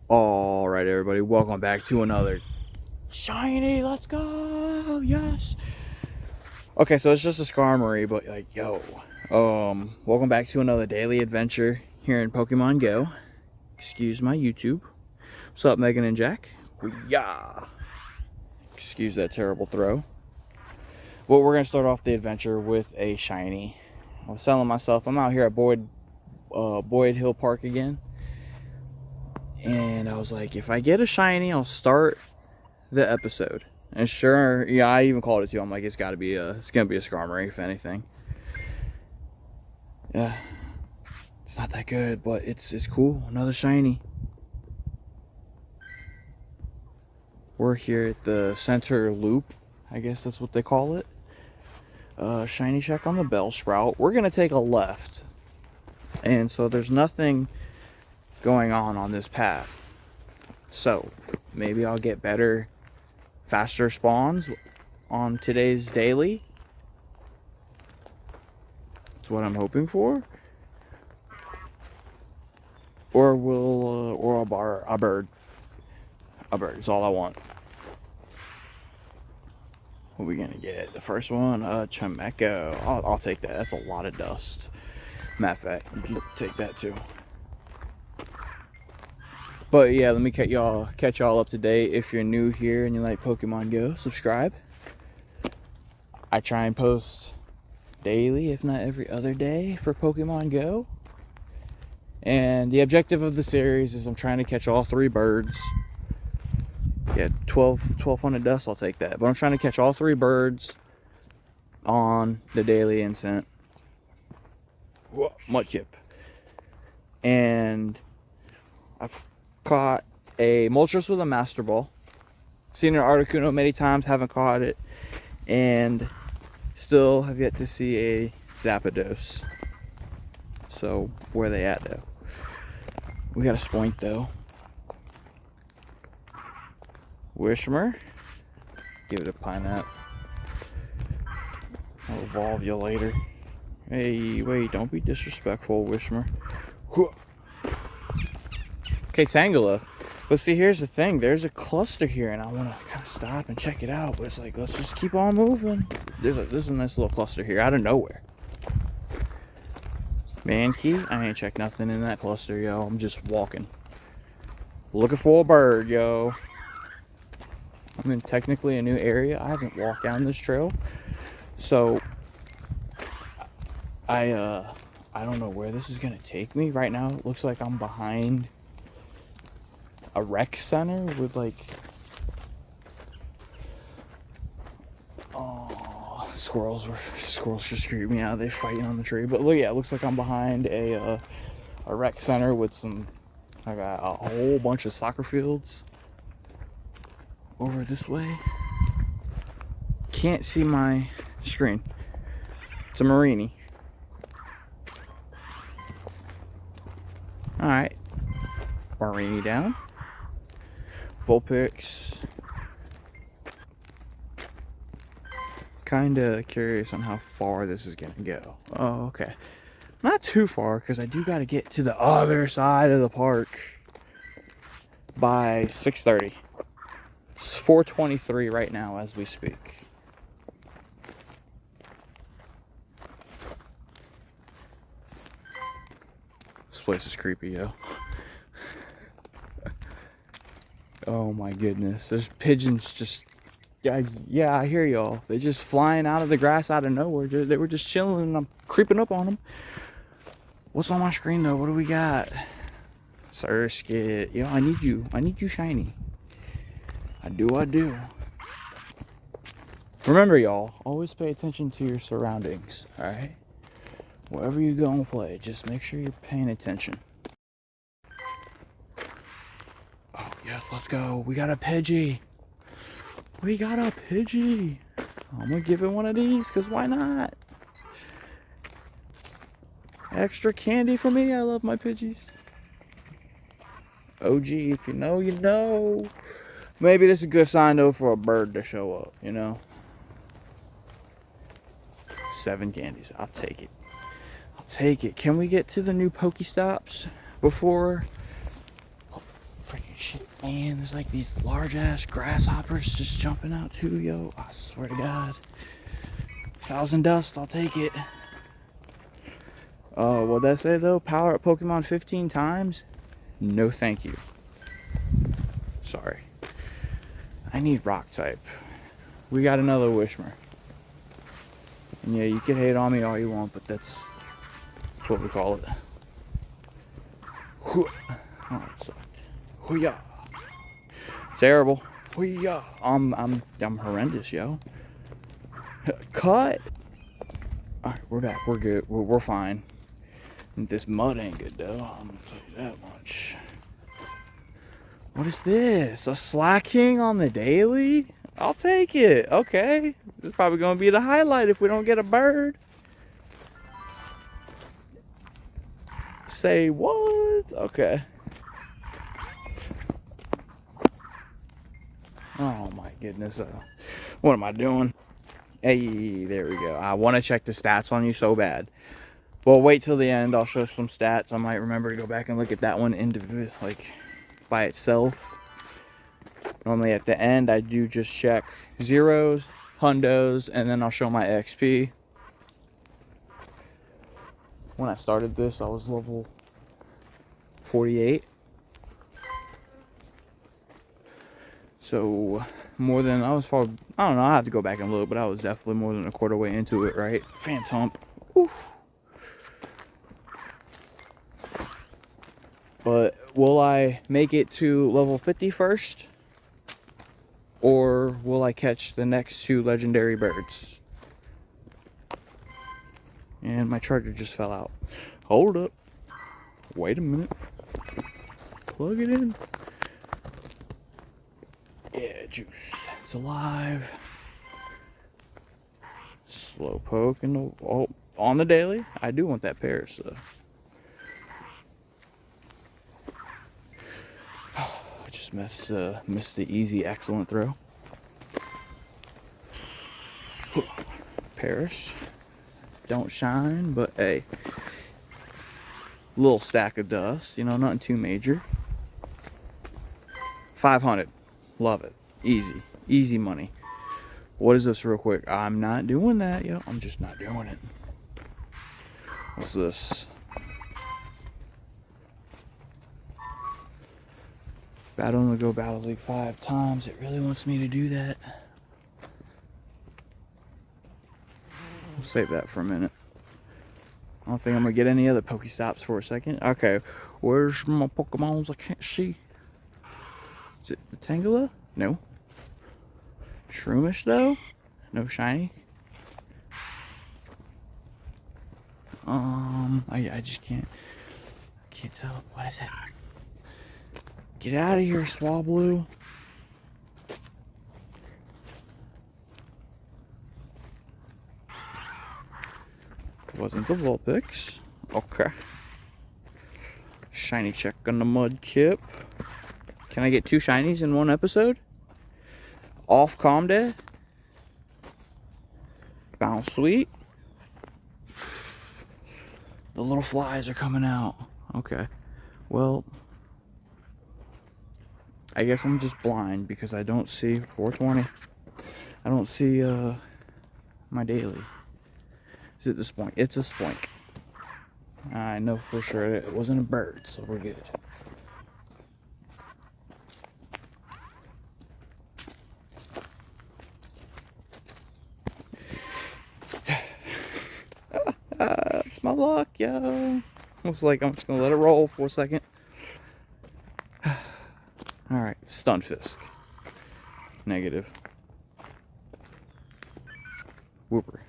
Alright everybody, welcome back to another shiny, let's go, yes. Okay, so it's just a Skarmory, but like, yo. Welcome back to another daily adventure here in Pokemon Go. Excuse my YouTube. What's up, Megan and Jack? Yeah. Excuse that terrible throw. Well, we're gonna start off the adventure with a shiny. I was telling myself, I'm out here at Boyd Hill Park again. And I was like, if I get a shiny, I'll start the episode. And sure, yeah, I even called it too. I'm like, it's gonna be a Skarmory, if anything. Yeah, it's not that good, but it's cool. Another shiny. We're here at the center loop, I guess that's what they call it. Shiny check on the Bellsprout. We're gonna take a left, and so there's nothing going on this path. So maybe I'll get better, faster spawns on today's daily. That's what I'm hoping for. Or we'll or a bird. A bird is all I want. What are we gonna get? The first one, Chimecho. I'll take that. That's a lot of dust. Matter of fact, you can take that too. But yeah, let me catch y'all up to date. If you're new here and you like Pokemon Go, subscribe. I try and post daily, if not every other day, for Pokemon Go. And the objective of the series is I'm trying to catch all 3 birds. Yeah, 1200 dust, I'll take that. But I'm trying to catch all 3 birds on the daily Incense. Mudkip. And I've caught a Moltres with a Master Ball. Seen an Articuno many times, haven't caught it. And still have yet to see a Zapdos. So, where are they at though? We got a Spoink though. Wishmer. Give it a Pineapple. I'll evolve you later. Hey, wait, don't be disrespectful, Wishmer. Okay, Tangela. But see, here's the thing. There's a cluster here, and I want to kind of stop and check it out. But it's like, let's just keep on moving. There's a nice little cluster here out of nowhere. Mankey, I ain't checked nothing in that cluster, yo. I'm just walking. Looking for a bird, yo. I'm in technically a new area. I haven't walked down this trail. So, I don't know where this is going to take me. Right now, it looks like I'm behind a rec center with like, oh, squirrels just creep me out. They're fighting on the tree. But look, yeah, it looks like I'm behind a rec center with some, I got a whole bunch of soccer fields over this way. Can't see my screen. It's a Marini. Alright. Marini down. Vulpix. Kinda curious on how far this is gonna go. Oh, okay. Not too far, because I do gotta get to the other side of the park by 6:30. It's 4:23 right now as we speak. This place is creepy, yo. Oh my goodness. There's pigeons just... Yeah, I hear y'all. They're just flying out of the grass out of nowhere. They were just chilling and I'm creeping up on them. What's on my screen though? What do we got? Surskit. Yo, I need you. I need you shiny. I do. Remember y'all, always pay attention to your surroundings, alright? Wherever you go and play, just make sure you're paying attention. Oh, yes, let's go. We got a Pidgey. I'm gonna give it one of these, because why not? Extra candy for me. I love my Pidgeys. OG, if you know, you know. Maybe this is a good sign, though, for a bird to show up, you know? 7 candies. I'll take it. Can we get to the new Pokestops before... Oh, freaking And there's like these large ass grasshoppers just jumping out too, yo. I swear to God. 1,000 dust, I'll take it. What'd that say though? Power up Pokemon 15 times? No thank you. Sorry. I need rock type. We got another Wishmer. And yeah, you can hate on me all you want, but that's what we call it. Oh, it sucked. Hoo-yah. Terrible. Hoo-yah. I'm horrendous, yo. Cut. Alright, we're back. We're good. We're fine. This mud ain't good though. I'm gonna tell you that much. What is this? A slacking on the daily? I'll take it. Okay. This is probably gonna be the highlight if we don't get a bird. Say what? Okay. Oh my goodness. What am I doing? Hey, there we go. I want to check the stats on you so bad. Well, wait till the end. I'll show some stats. I might remember to go back and look at that one individually, like by itself. Normally at the end, I do just check zeros, hundos, and then I'll show my XP. When I started this, I was level 48. So more than, I was probably, I don't know, I have to go back and look, but I was definitely more than a quarter way into it, right? Phantom. Oof. But will I make it to level 50 first? Or will I catch the next 2 legendary birds? And my charger just fell out. Hold up. Wait a minute. Plug it in. Yeah, juice. It's alive. Slowpoke and oh, on the daily. I do want that Paris though. I just missed the easy excellent throw. Paris. Don't shine, but hey. Little stack of dust, you know, nothing too major. 500. Love it. Easy. Easy money. What is this real quick? I'm not doing that, yo. I'm just not doing it. What's this? Battle to go Battle League 5 times. It really wants me to do that. We'll save that for a minute. I don't think I'm gonna get any other Pokestops for a second. Okay, where's my Pokemons I can't see? Is it the Tangela? No. Shroomish though? No shiny. I just can't tell. What is it? Get out of here, Swablu. Wasn't the Vulpix. Okay. Shiny check on the Mudkip. Can I get 2 shinies in one episode? Off Calm Day. Bounce Sweet. The little flies are coming out. Okay. Well, I guess I'm just blind because I don't see 420. I don't see my daily. Is it the Spoink? It's a Spoink. I know for sure it wasn't a bird, so we're good. It's my luck, yo. Looks like I'm just gonna let it roll for a second. Alright, Stunfisk. Negative. Whooper.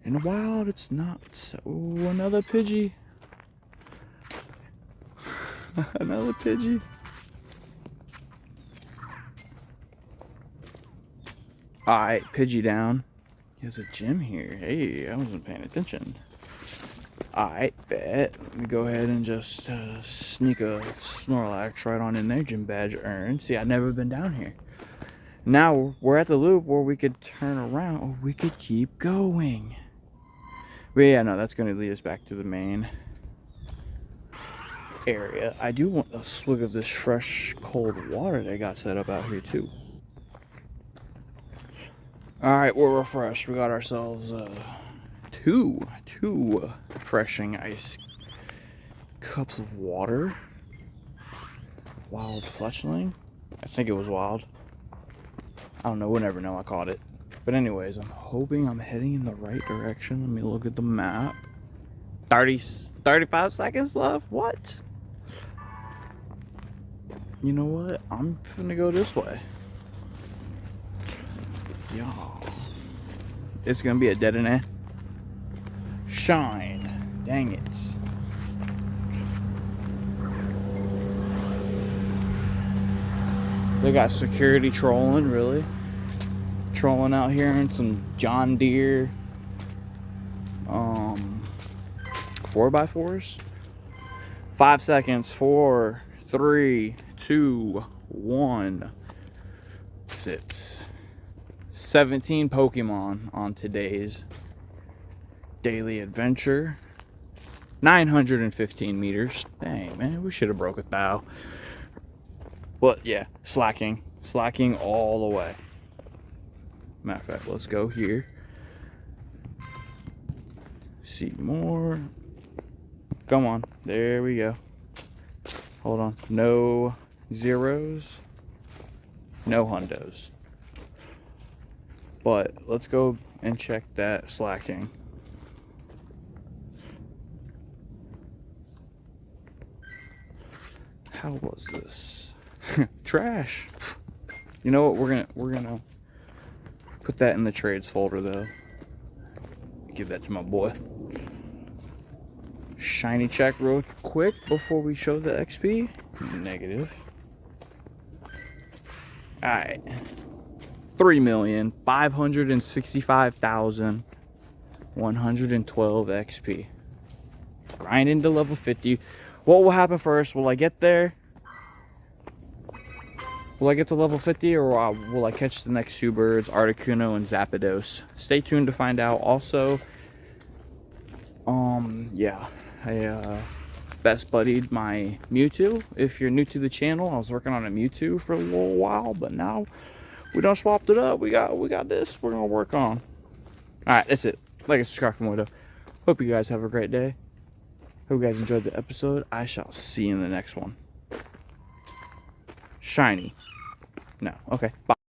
In the wild, it's not. Oh, another Pidgey. Another Pidgey. Alright, Pidgey down. There's a gym here. Hey, I wasn't paying attention. Alright, bet. Let me go ahead and just sneak a Snorlax right on in there. Gym badge earned. See, I've never been down here. Now, we're at the loop where we could turn around or we could keep going. But yeah, no, that's going to lead us back to the main. area. I do want a swig of this fresh cold water they got set up out here too. Alright, we're refreshed. We got ourselves two refreshing ice cups of water. Wild fletchling. I think it was wild. I don't know, we'll never know. I caught it. But anyways, I'm hoping I'm heading in the right direction. Let me look at the map. 35 seconds left? What? You know what? I'm finna go this way. Y'all. It's gonna be a dead end. Shine. Dang it. They got security trolling, really? Trolling out here in some John Deere 4x4s. 5 seconds. 4, 3, 2, 1. Sit. 17 Pokemon on today's daily adventure. 915 meters. Dang, man, we should have broke 1,000. But yeah, slacking all the way. Matter of fact, let's go here. See more. Come on, there we go. Hold on, no zeros, no hundos. But let's go and check that slacking. How was this? Trash. You know what? We're gonna put that in the trades folder though. Give that to my boy. Shiny check real quick before we show the XP. Negative. Alright. 3,565,112 XP. Grinding to level 50. What will happen first? Will I get there? Will I get to level 50 or will I catch the next two birds, Articuno and Zapdos? Stay tuned to find out. Also, yeah, I best buddied my Mewtwo. If you're new to the channel, I was working on a Mewtwo for a little while, but now we done swapped it up. We got this. We're gonna work on. All right, that's it. Like and subscribe for more though. Hope you guys have a great day. Hope you guys enjoyed the episode. I shall see you in the next one. Shiny. No. Okay. Bye.